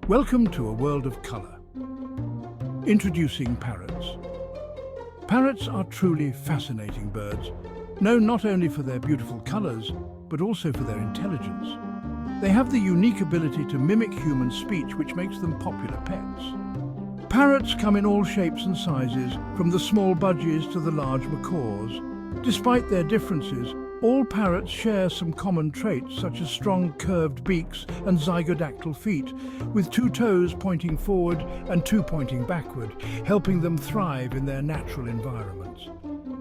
Welcome to a world of colour. Introducing parrots. Parrots are truly fascinating birds, known not only for their beautiful colours, but also for their intelligence. They have the unique ability to mimic human speech, which makes them popular pets. Parrots come in all shapes and sizes, from the small budgies to the large macaws. Despite their differences, all parrots share some common traits, such as strong curved beaks and zygodactyl feet, with 2 toes pointing forward and 2 pointing backward, helping them thrive in their natural environments.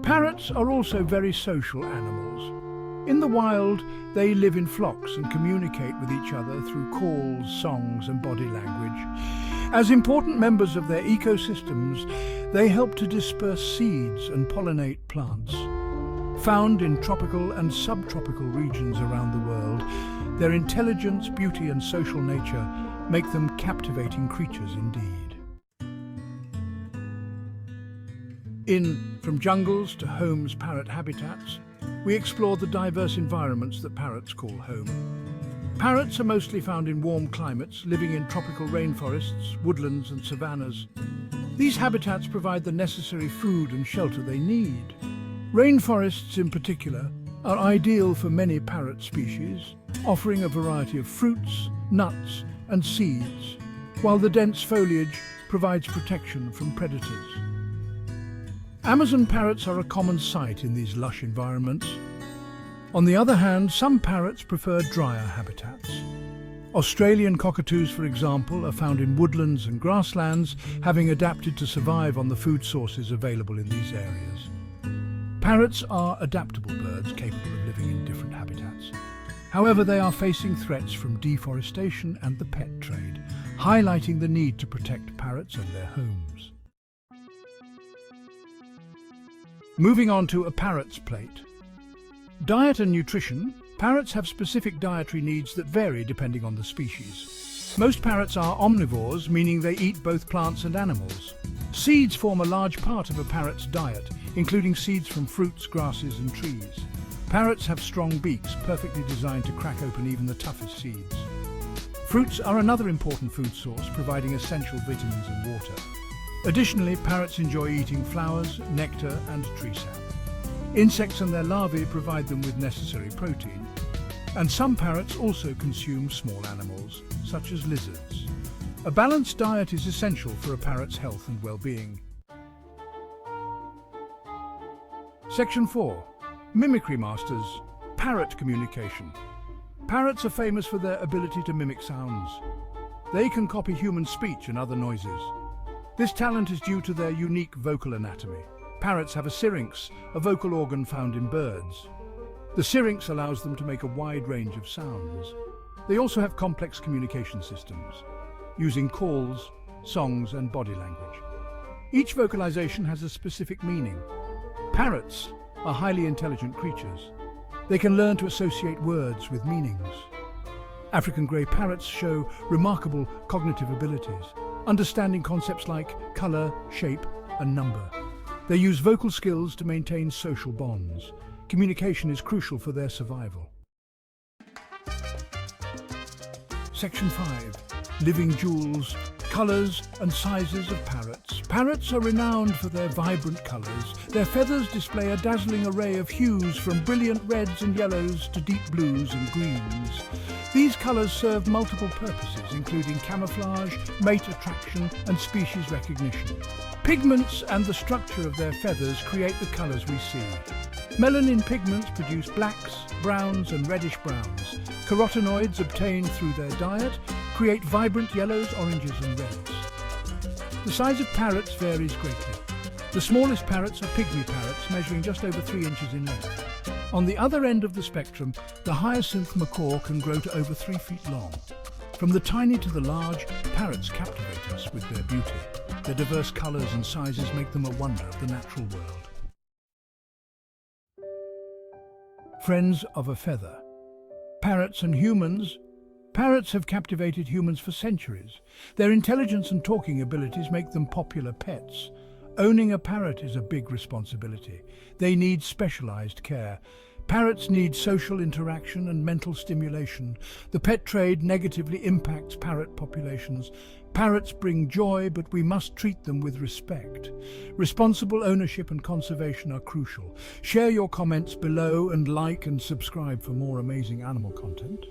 Parrots are also very social animals. In the wild, they live in flocks and communicate with each other through calls, songs, and body language. As important members of their ecosystems, they help to disperse seeds and pollinate plants. Found in tropical and subtropical regions around the world, their intelligence, beauty, and social nature make them captivating creatures indeed. In From Jungles to Home's Parrot Habitats, we explore the diverse environments that parrots call home. Parrots are mostly found in warm climates, living in tropical rainforests, woodlands, and savannas. These habitats provide the necessary food and shelter they need. Rainforests in particular are ideal for many parrot species, offering a variety of fruits, nuts, and seeds, while the dense foliage provides protection from predators. Amazon parrots are a common sight in these lush environments. On the other hand, some parrots prefer drier habitats. Australian cockatoos, for example, are found in woodlands and grasslands, having adapted to survive on the food sources available in these areas. Parrots are adaptable birds capable of living in different habitats. However, they are facing threats from deforestation and the pet trade, highlighting the need to protect parrots and their homes. Moving on to a parrot's plate. Diet and nutrition. Parrots have specific dietary needs that vary depending on the species. Most parrots are omnivores, meaning they eat both plants and animals. Seeds form a large part of a parrot's diet, including seeds from fruits, grasses, and trees. Parrots have strong beaks, perfectly designed to crack open even the toughest seeds. Fruits are another important food source, providing essential vitamins and water. Additionally, parrots enjoy eating flowers, nectar, and tree sap. Insects and their larvae provide them with necessary protein. And some parrots also consume small animals, such as lizards. A balanced diet is essential for a parrot's health and well-being. Section 4. Mimicry Masters. Parrot Communication. Parrots are famous for their ability to mimic sounds. They can copy human speech and other noises. This talent is due to their unique vocal anatomy. Parrots have a syrinx, a vocal organ found in birds. The syrinx allows them to make a wide range of sounds. They also have complex communication systems, using calls, songs, and body language. Each vocalization has a specific meaning. Parrots are highly intelligent creatures. They can learn to associate words with meanings. African grey parrots show remarkable cognitive abilities, understanding concepts like colour, shape, and number. They use vocal skills to maintain social bonds. Communication is crucial for their survival. Section 5. Living jewels. Colours and sizes of parrots. Parrots are renowned for their vibrant colours. Their feathers display a dazzling array of hues, from brilliant reds and yellows to deep blues and greens. These colours serve multiple purposes, including camouflage, mate attraction, and species recognition. Pigments and the structure of their feathers create the colours we see. Melanin pigments produce blacks, browns, and reddish browns. Carotenoids obtained through their diet create vibrant yellows, oranges, and reds. The size of parrots varies greatly. The smallest parrots are pygmy parrots, measuring just over 3 inches in length. On the other end of the spectrum, the hyacinth macaw can grow to over 3 feet long. From the tiny to the large, parrots captivate us with their beauty. Their diverse colours and sizes make them a wonder of the natural world. Friends of a feather. Parrots and humans. Parrots have captivated humans for centuries. Their intelligence and talking abilities make them popular pets. Owning a parrot is a big responsibility. They need specialized care. Parrots need social interaction and mental stimulation. The pet trade negatively impacts parrot populations. Parrots bring joy, but we must treat them with respect. Responsible ownership and conservation are crucial. Share your comments below and like and subscribe for more amazing animal content.